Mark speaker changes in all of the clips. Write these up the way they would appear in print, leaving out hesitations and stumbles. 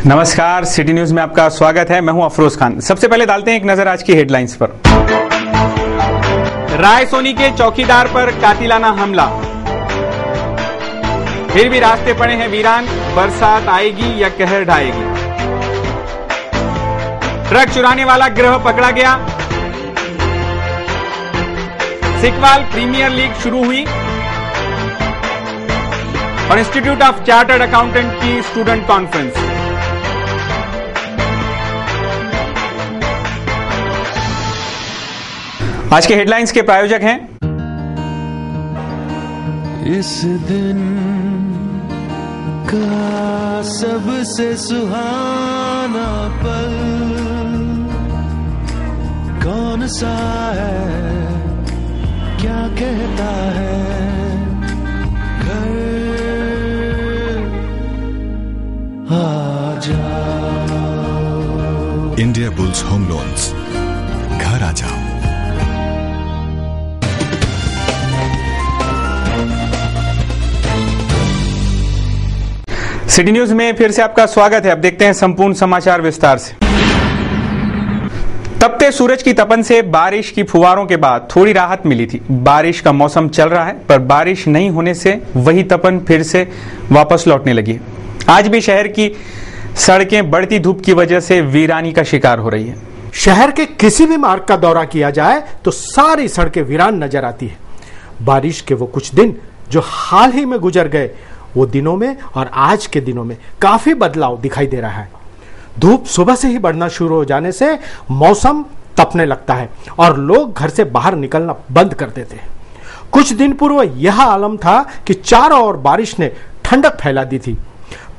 Speaker 1: नमस्कार, city news में आपका स्वागत है। मैं हूं अफरोज खान। सबसे पहले डालते हैं एक नजर आज की हेडलाइंस पर। रायसोनी के चौकीदार पर कातिलाना हमला, फिर भी रास्ते पड़े हैं वीरान, बरसात आएगी या कहर ढाएगी। ट्रक चुराने वाला गिरोह पकड़ा गया। सिकवाल प्रीमियर लीग शुरू हुई और इंस्टीट्यूट ऑफ चार्टर्ड अकाउंटेंट की स्टूडेंट कॉन्फ्रेंस। आज के हेडलाइंस के प्रायोजक हैं
Speaker 2: इस दिन का सबसे सुहाना पल कौन सा है, क्या कहता है घर आ जाओ।
Speaker 3: इंडिया बुल्स होम लोन्स, घर आ जाओ।
Speaker 1: सिटी न्यूज में फिर से आपका स्वागत है। अब देखते हैं संपूर्ण समाचार विस्तार से। तपते सूरज की तपन से बारिश की फुहारों के बाद थोड़ी राहत मिली थी। बारिश का मौसम चल रहा है, पर बारिश नहीं होने से वही तपन फिर से वापस लौटने लगी। आज भी शहर की सड़कें बढ़ती धूप की वजह से वीरानी का शिकार हो रही है।
Speaker 4: शहर के किसी भी मार्ग का दौरा किया जाए तो सारी सड़कें वीरान नजर आती है। बारिश के वो कुछ दिन जो हाल ही में गुजर गए, वो दिनों में और आज के दिनों में काफी बदलाव दिखाई दे रहा है। धूप सुबह से ही बढ़ना शुरू हो जाने से मौसम तपने लगता है और लोग घर से बाहर निकलना बंद कर देते हैं। कुछ दिन पूर्व यह आलम था कि चारों ओर बारिश ने ठंडक फैला दी थी,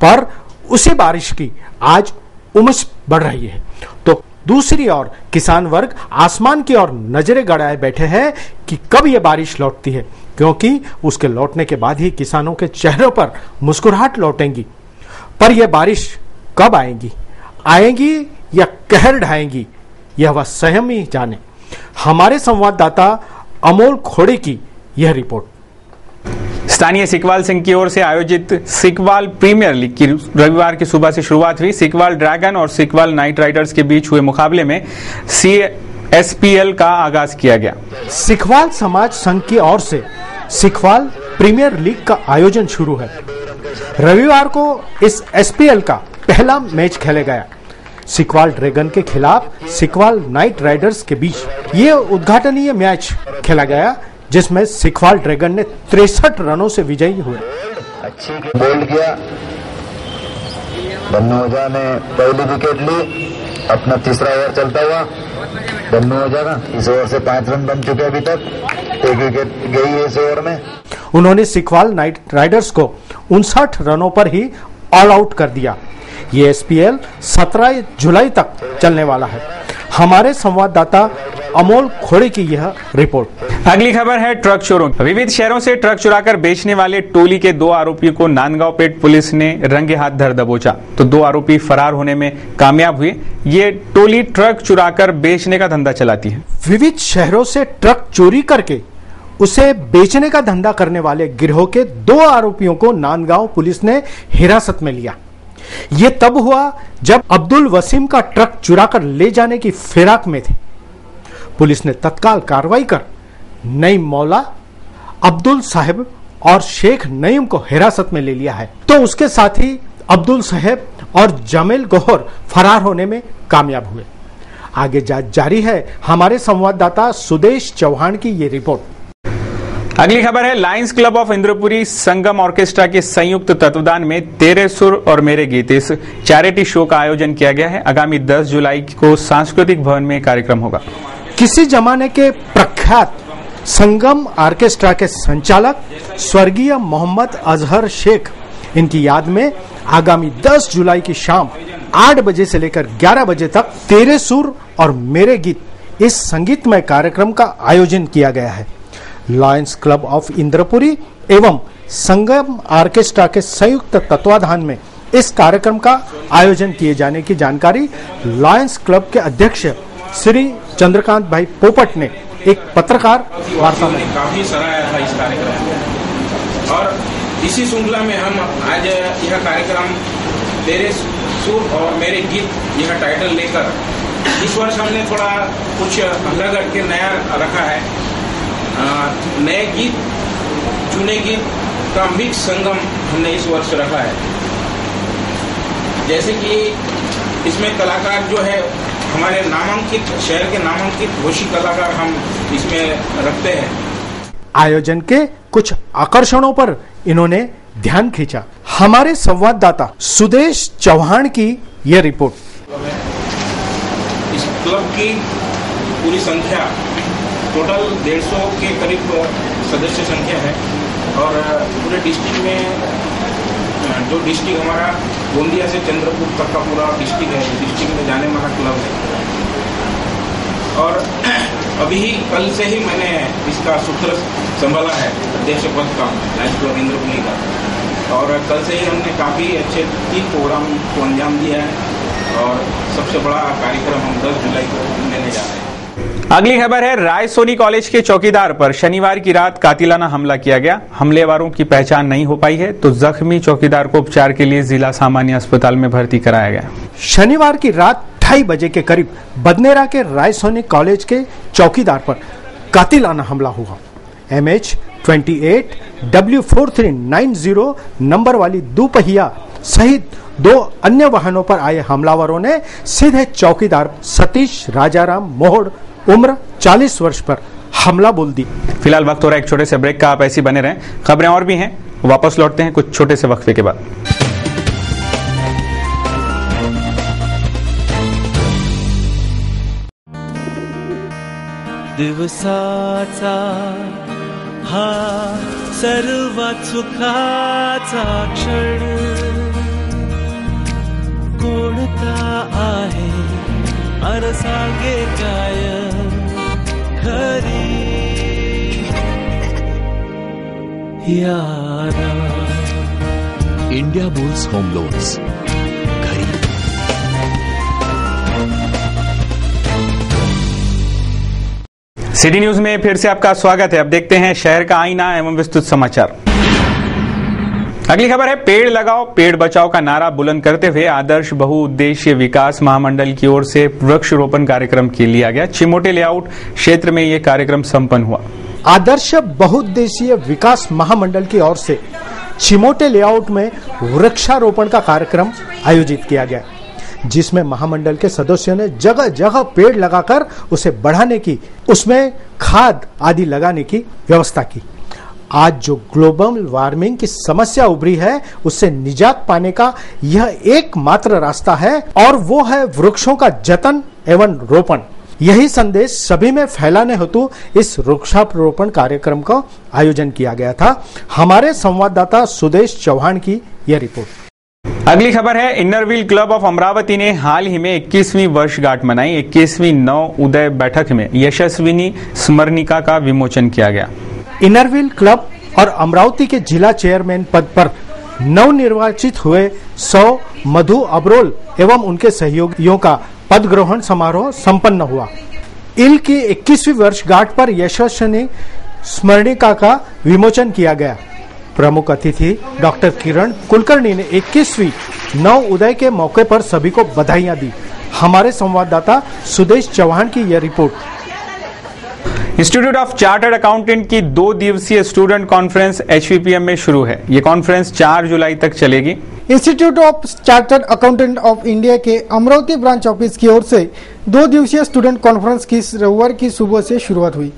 Speaker 4: पर उसी बारिश की आज उमस बढ़ रही है। तो दूसरी ओर किसान वर्ग आसमान की ओर नजरें गड़ाए बैठे हैं कि कब यह बारिश लौटती है, क्योंकि उसके लौटने के बाद ही किसानों के चेहरों पर मुस्कुराहट लौटेंगी। पर यह बारिश कब आएगी या कहर ढाएंगी, यह वह स्वयं ही जाने। हमारे संवाददाता अमोल खोड़े की यह रिपोर्ट।
Speaker 1: स्थानीय सिकवाल संघ की ओर से आयोजित सिकवाल प्रीमियर लीग की रविवार की सुबह से शुरुआत हुई। सिकवाल ड्रैगन और सिकवाल नाइट राइडर्स के बीच हुए मुकाबले में CSPL का आगाज किया गया।
Speaker 4: सिकवाल समाज संघ की ओर से सिकवाल प्रीमियर लीग का आयोजन शुरू है। रविवार को इस SPL का पहला मैच खेला गया। सिकवाल ड्रैगन के खिलाफ सिकवाल नाइट राइडर्स के बीच ये उद्घाटनीय मैच खेला गया, जिसमें सिकवाल ड्रैगन ने 63 रनों से विजयी हुए।
Speaker 5: अच्छी बोल्ड किया, बन्नू ओझा ने पहली विकेट ली। अपना तीसरा ओवर चलता हुआ बन्नू ओझा का इस ओवर से 5 रन बन चुके अभी तक, 1 विकेट गई है इस ओवर में।
Speaker 4: उन्होंने सिकवाल नाइट राइडर्स को 59 रनों पर ही ऑल आउट कर दिया। ये SPL 17 जुलाई तक चलने वाला है। हमारे संवाददाता अमोल खोड़े की यह रिपोर्ट।
Speaker 1: अगली खबर है ट्रक चोरों। विविध शहरों से ट्रक चुराकर बेचने वाले टोली के 2 आरोपियों को नांदगांव पेट पुलिस ने रंगे हाथ धर दबोचा, तो 2 आरोपी फरार होने में कामयाब हुए। ये टोली ट्रक चुराकर बेचने का धंधा चलाती है।
Speaker 4: विविध शहरों से ट्रक चोरी करके उसे बेचने का धंधा करने वाले गिरोह के 2 आरोपियों को नांदगांव पुलिस ने हिरासत में लिया। ये तब हुआ जब अब्दुल वसीम का ट्रक चुराकर ले जाने की फिराक में थे। पुलिस ने तत्काल कार्रवाई कर नईम मौला, अब्दुल साहब और शेख नईम को हिरासत में ले लिया है। तो उसके साथ ही अब्दुल साहब और जमील गोहर फरार होने में कामयाब हुए। आगे जांच जारी है। हमारे संवाददाता सुदेश चौहान की ये रिपोर्ट।
Speaker 1: अगली खबर है Lions club of Indrapuri Sangam orchestra के संयुक्त तत्वाधान में तेरे सुर और मेरे गीत इस चैरिटी शो का आयोजन किया गया है। आगामी 10 जुलाई को सांस्कृतिक भवन में कार्यक्रम होगा।
Speaker 4: किसी जमाने के प्रख्यात संगम ऑर्केस्ट्रा के संचालक स्वर्गीय मोहम्मद अजहर शेख, इनकी याद में आगामी 10 जुलाई की शाम 8 बजे से लेकर 11 बजे तक तेरे सुर और मेरे गीत इस संगीतमय कार्यक्रम का आयोजन किया गया है। लायंस क्लब ऑफ इंद्रपुरी एवं संगम ऑर्केस्ट्रा के संयुक्त तत्वाधान में इस कार्यक्रम का आयोजन किए जाने की जानकारी लायंस क्लब के अध्यक्ष श्री चंद्रकांत भाई पोपट ने एक पत्रकार वार्ता में
Speaker 6: काफी सराहा था इस कार्यक्रम को। और इसी श्रृंखला में हम आज यह कार्यक्रम तेरे सुर और मेरे गीत यह टाइटल लेकर इस वर्ष हमने थोड़ा कुछ अलग हटके नया रखा है। नए गीत, चुने गीत का मिक्स संगम हमने इस वर्ष रखा है। जैसे कि इसमें कलाकार जो है हमारे नामांकित, शहर के नामांकित घोषित कलाकार हम इसमें रखते हैं।
Speaker 4: आयोजन के कुछ आकर्षणों पर इन्होंने ध्यान खींचा। हमारे संवाददाता सुदेश चौहान की यह रिपोर्ट।
Speaker 6: इस क्लब की पूरी संख्या टोटल 150 के करीब सदस्य संख्या है और पूरे डिस्ट्रिक्ट में जो डिस्ट्रिक्ट हमारा गोंदिया से चंद्रपुर तक का पूरा डिस्ट्रिक्ट है, डिस्ट्रिक्ट में जाने वाला क्लब है। और अभी ही कल से ही मैंने इसका सूत्र संभाला है, अध्यक्ष पद का लाइफ क्लब इंद्रपुरी का। और कल से ही हमने काफ़ी अच्छे 3 प्रोग्राम को अंजाम दिया है और सबसे बड़ा कार्यक्रम हम 10 जुलाई को लेने जा रहे हैं।
Speaker 1: अगली खबर है, रायसोनी कॉलेज के चौकीदार पर शनिवार की रात कातिलाना हमला किया गया। हमलेवारों की पहचान नहीं हो पाई है तो जख्मी चौकीदार को उपचार के लिए जिला सामान्य अस्पताल में भर्ती कराया गया।
Speaker 4: शनिवार की रात 2:30 बजे के करीब बदनेरा के रायसोनी कॉलेज के चौकीदार पर कातिलाना हमला हुआ। MH28 W4390 नंबर वाली दोपहिया सहित 2 अन्य वाहनों पर आए हमलावरों ने सीधे चौकीदार सतीश राजाराम मोहड़ उम्र 40 वर्ष पर हमला बोल दी।
Speaker 1: फिलहाल वक्त हो रहा है एक छोटे से ब्रेक का, आप ऐसी बने रहें। खबरें और भी हैं, वापस लौटते हैं कुछ छोटे से वक्फे के बाद।
Speaker 2: दिवसाचा हा सर्वात सुखाचा क्षण कोणता आहे अर सांगे काय खरी यारा।
Speaker 3: इंडिया बुल्स होम लोन्स, घरी।
Speaker 1: सिटी न्यूज में फिर से आपका स्वागत है। अब देखते हैं शहर का आईना एवं विस्तृत समाचार। अगली खबर है, पेड़ लगाओ पेड़ बचाओ का नारा बुलंद करते हुए आदर्श बहुउद्देशीय विकास महामंडल की ओर से वृक्षारोपण कार्यक्रम के लिया गया। चिमोटे लेआउट क्षेत्र में यह कार्यक्रम संपन्न हुआ।
Speaker 4: आदर्श बहुउद्देशीय विकास महामंडल की ओर से चिमोटे लेआउट में वृक्षारोपण का कार्यक्रम आयोजित किया गया, जिसमें महामंडल के सदस्यों ने जगह जगह पेड़ लगाकर उसे बढ़ाने की, उसमें खाद आदि लगाने की व्यवस्था की। आज जो ग्लोबल वार्मिंग की समस्या उभरी है, उससे निजात पाने का यह एकमात्र रास्ता है और वो है वृक्षों का जतन एवं रोपण। यही संदेश सभी में फैलाने हेतु इस वृक्षारोपण कार्यक्रम का आयोजन किया गया था। हमारे संवाददाता सुदेश चौहान की यह रिपोर्ट।
Speaker 1: अगली खबर है, इनरव्हील क्लब ऑफ अमरावती ने हाल ही में 21वीं वर्षगांठ मनाई। 21वीं नव उदय बैठक में यशस्विनी स्मरणिका का विमोचन किया गया।
Speaker 4: इनरव्हील क्लब और अमरावती के जिला चेयरमैन पद पर नवनिर्वाचित हुए 100 मधु अब्रोल एवं उनके सहयोगियों का पद ग्रहण समारोह संपन्न हुआ। इल की 21वीं वर्षगांठ पर यशस्विनी स्मरणिका का विमोचन किया गया। प्रमुख अतिथि डॉक्टर किरण कुलकर्णी ने 21वीं नव उदय के मौके पर सभी को बधाइयां दी। हमारे संवाददाता सुदेश चौहान की यह report.
Speaker 1: Institute of chartered accountant की 2 दिवसीय स्टूडेंट कॉन्फ्रेंस HVPM में शुरू है। ये कॉन्फ्रेंस 4 जुलाई तक चलेगी।
Speaker 7: Institute of chartered accountant of India के अमरावती ब्रांच ऑफिस की ओर से 2 दिवसीय स्टूडेंट कॉन्फ्रेंस की रविवार की सुबह से शुरुआत हुई।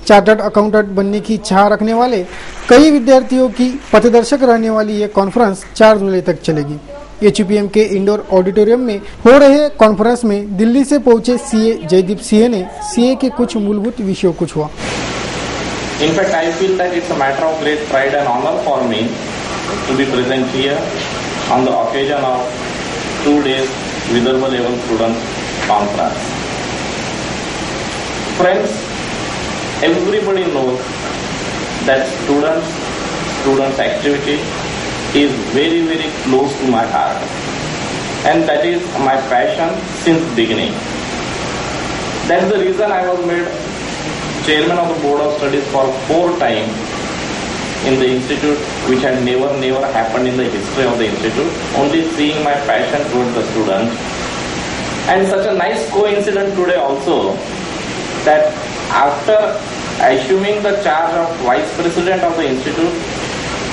Speaker 7: चार्टर्ड अकाउंटेंट बनने की इच्छा रखने वाले कई विद्यार्थियों की पथदर्शक रहने वाली ये कॉन्फ्रेंस 4 जुलाई तक चलेगी। HVPM के इंडोर ऑडिटोरियम में हो रहे कॉन्फ्रेंस में दिल्ली से पहुंचे CA जयदीप सिंह ने CA के कुछ मूलभूत विषयों को छुआ।
Speaker 8: In fact, I feel that it's a matter of great pride and honor for me to be present here on the occasion of 2 days Vidarbha Level Student Conference. Friends, everybody knows that students activity is very, very close to my heart, and that is my passion since beginning. That's the reason I was made chairman of the board of studies for 4 times, in the institute, which had never happened in the history of the institute. Only seeing my passion towards the students, and such a nice coincidence today also that after assuming the charge of vice president of the institute,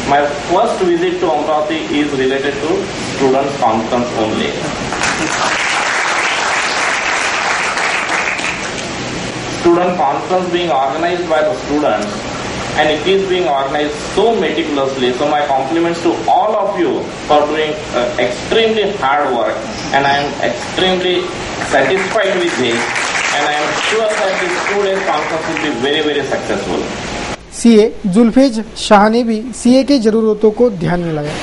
Speaker 8: my first visit to Amravati is related to student conference only. Student conference being organized by the students, and it is being organized so meticulously. So my compliments to all of you for doing extremely hard work, and I am extremely satisfied with this, and I am sure that this 2 days conference will be very successful.
Speaker 7: CA Zulfez Shah ने भी CA के जरूरतों को ध्यान में लाया।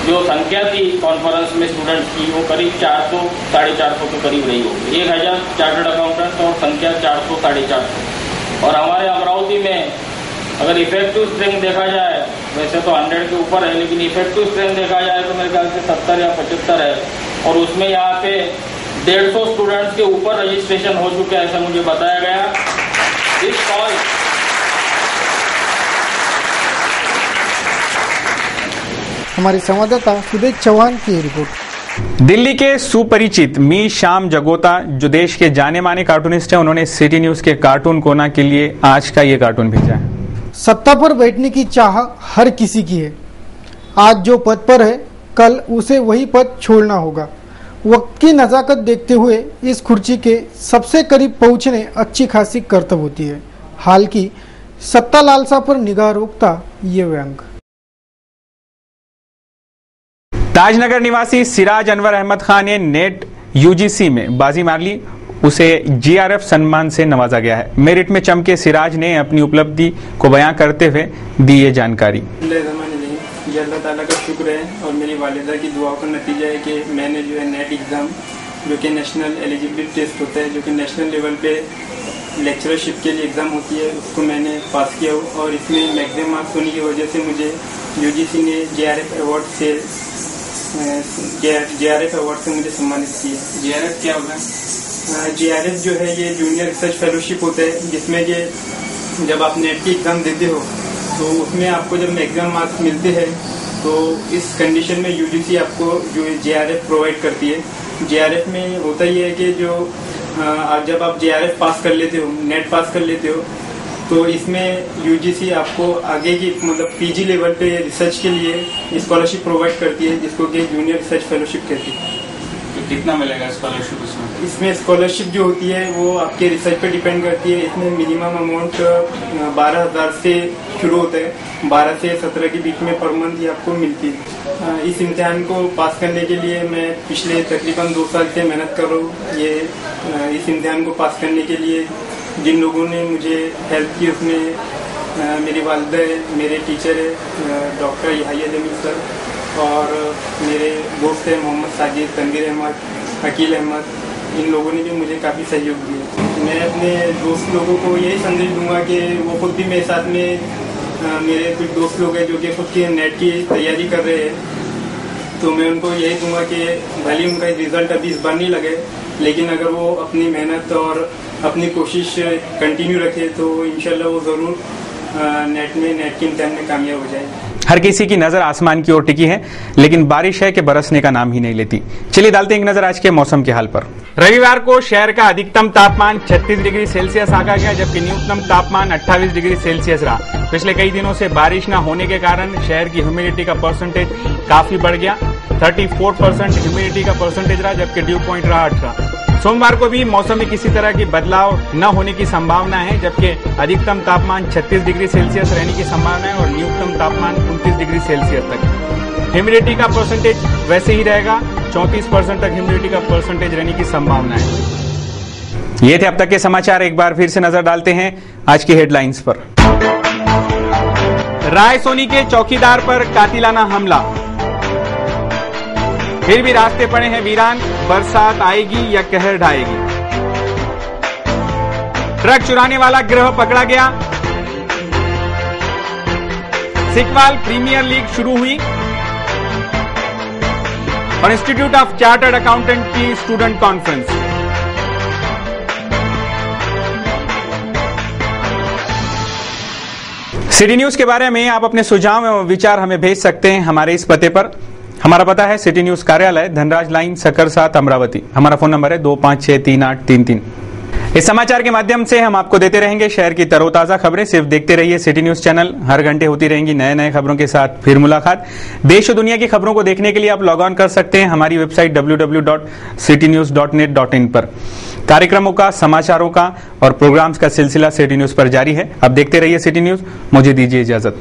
Speaker 9: जो संख्या थी कॉन्फ्रेंस में स्टूडेंट्स की वो करीब 400 साढ़े 400 के करीब रही होगी। 1000 चार्टर्ड अकाउंटेंट और संख्या 400 साढ़े 400। और हमारे अमरावती में अगर इफेक्टिव स्ट्रेंथ देखा जाए, वैसे तो 100 के ऊपर है, लेकिन इफेक्टिव स्ट्रेंथ देखा जाए तो मेरे ख्याल से 70 या 75 है। और उसमें यहाँ पे 150 स्टूडेंट्स के ऊपर रजिस्ट्रेशन हो चुके हैं, ऐसा मुझे बताया गया। इस कॉल
Speaker 7: हमारे संवाददाता सुदेश चौहान की रिपोर्ट।
Speaker 1: दिल्ली के सुपरिचित मी श्याम जगोता, जो देश के जाने माने कार्टूनिस्ट हैं, उन्होंने सिटी न्यूज के कार्टून कोना के लिए आज का ये कार्टून भेजा है।
Speaker 7: सत्ता पर बैठने की चाह हर किसी की है। आज जो पद पर है, कल उसे वही पद छोड़ना होगा। वक्त की नजाकत देखते हुए इस कुर्सी के सबसे करीब पहुंचने अच्छी खासी कर्तव्य होती है। हाल की सत्ता लालसा पर निगाह रोकता ये व्यंग।
Speaker 1: ताजनगर निवासी सिराज अनवर अहमद खान ने नेट यूजीसी में बाजी मार ली। उसे जीआरएफ सम्मान से नवाजा गया है। मेरिट में चमके सिराज ने अपनी उपलब्धि को बयां करते हुए दी ये जानकारी।
Speaker 10: ये अल्लाह ताला का शुक्र है और मेरी वालिदा की दुआओं का नतीजा है कि मैंने जो है नेट एग्ज़ाम, जो कि नेशनल एलिजिबिलिटी टेस्ट होता है, जो कि नेशनल लेवल पे लेक्चरशिप के लिए एग्ज़ाम होती है, उसको मैंने पास किया और इसमें मैक्सिमम मार्क्स होने की वजह से मुझे यूजीसी ने जीआरएफ अवार्ड से मुझे सम्मानित किया।
Speaker 6: जीआरएफ क्या होगा?
Speaker 10: जीआरएफ जो है ये जूनियर रिसर्च फेलोशिप होता है, जिसमें ये जब आप नेट की एग्ज़ाम देते हो तो उसमें आपको जब मैक्सिमम मार्क्स मिलते हैं तो इस कंडीशन में यूजीसी आपको जो जीआरएफ प्रोवाइड करती है। जीआरएफ में होता ही है कि जो जब आप जीआरएफ पास कर लेते हो, नेट पास कर लेते हो, तो इसमें यूजीसी आपको आगे की मतलब पीजी लेवल पे रिसर्च के लिए स्कॉलरशिप प्रोवाइड करती है, जिसको कि जूनियर रिसर्च फेलोशिप कहती है।
Speaker 6: तो कितना मिलेगा स्कॉलरशिप
Speaker 10: इसमें स्कॉलरशिप जो होती है वो आपके रिसर्च पे डिपेंड करती है। इसमें मिनिमम अमाउंट 12,000 से शुरू होता है, 12 से 17 के बीच में पर मंथ ही आपको मिलती है। इस इम्तिहान को पास करने के लिए मैं पिछले तकरीबन 2 साल से मेहनत कर रहा हूँ। इस इम्तिहान को पास करने के लिए जिन लोगों ने मुझे हेल्प की उसमें मेरी वालिदा है, मेरे टीचर है डॉक्टर यहाया जमील सर, और मेरे दोस्त हैं मोहम्मद साजिद, तनवीर अहमद, अकील अहमद। इन लोगों ने भी मुझे काफ़ी सहयोग दिया। मैं अपने दोस्त लोगों को यही संदेश दूंगा कि वो खुद भी मेरे साथ में मेरे कुछ दोस्त लोग हैं जो कि खुद की नेट की तैयारी कर रहे हैं, तो मैं उनको यही दूंगा कि भले उनका रिजल्ट अभी इस बार नहीं लगे, लेकिन अगर वो अपनी मेहनत और अपनी कोशिश कंटिन्यू रखे तो इंशाल्लाह वो ज़रूर नेट की इम्तिहान में कामयाब हो जाए।
Speaker 1: हर किसी की नजर आसमान की ओर टिकी है, लेकिन बारिश है कि बरसने का नाम ही नहीं लेती। चलिए डालते हैं एक नजर आज के मौसम के हाल पर। रविवार को शहर का अधिकतम तापमान 36 डिग्री सेल्सियस आंका गया, जबकि न्यूनतम तापमान 28 डिग्री सेल्सियस रहा। पिछले कई दिनों से बारिश न होने के कारण शहर की ह्यूमिडिटी का परसेंटेज काफी बढ़ गया। 34% ह्यूमिडिटी का परसेंटेज रहा, जबकि ड्यू पॉइंट रहा 18। सोमवार को भी मौसम में किसी तरह की बदलाव न होने की संभावना है, जबकि अधिकतम तापमान 36 डिग्री सेल्सियस रहने की संभावना है और न्यूनतम तापमान 29 डिग्री सेल्सियस तक। ह्यूमिडिटी का परसेंटेज वैसे ही रहेगा, 34% तक ह्यूमिडिटी का परसेंटेज रहने की संभावना है। ये थे अब तक के समाचार। एक बार फिर से नजर डालते हैं आज की हेडलाइंस पर। रायसोनी के चौकीदार पर कातिलाना हमला, फिर भी रास्ते पड़े हैं वीरान, बरसात आएगी या कहर ढाएगी। ट्रक चुराने वाला गिरोह पकड़ा गया। सिकवाल प्रीमियर लीग शुरू हुई और इंस्टीट्यूट ऑफ चार्टर्ड अकाउंटेंट की स्टूडेंट कॉन्फ्रेंस। सिटी न्यूज के बारे में आप अपने सुझाव एवं विचार हमें भेज सकते हैं हमारे इस पते पर। हमारा पता है सिटी न्यूज कार्यालय, धनराज लाइन, सक्कर 7, अमरावती। हमारा फोन नंबर है 25638333। इस समाचार के माध्यम से हम आपको देते रहेंगे शहर की तरोताजा खबरें। सिर्फ देखते रहिए सिटी न्यूज चैनल। हर घंटे होती रहेंगी नए नए खबरों के साथ फिर मुलाकात। देश और दुनिया की खबरों को देखने के लिए आप लॉग ऑन कर सकते हैं हमारी वेबसाइट www.citynews.net.in पर। कार्यक्रमों का, समाचारों का और प्रोग्राम्स का सिलसिला सिटी न्यूज पर जारी है। अब देखते रहिए सिटी न्यूज। मुझे दीजिए इजाजत।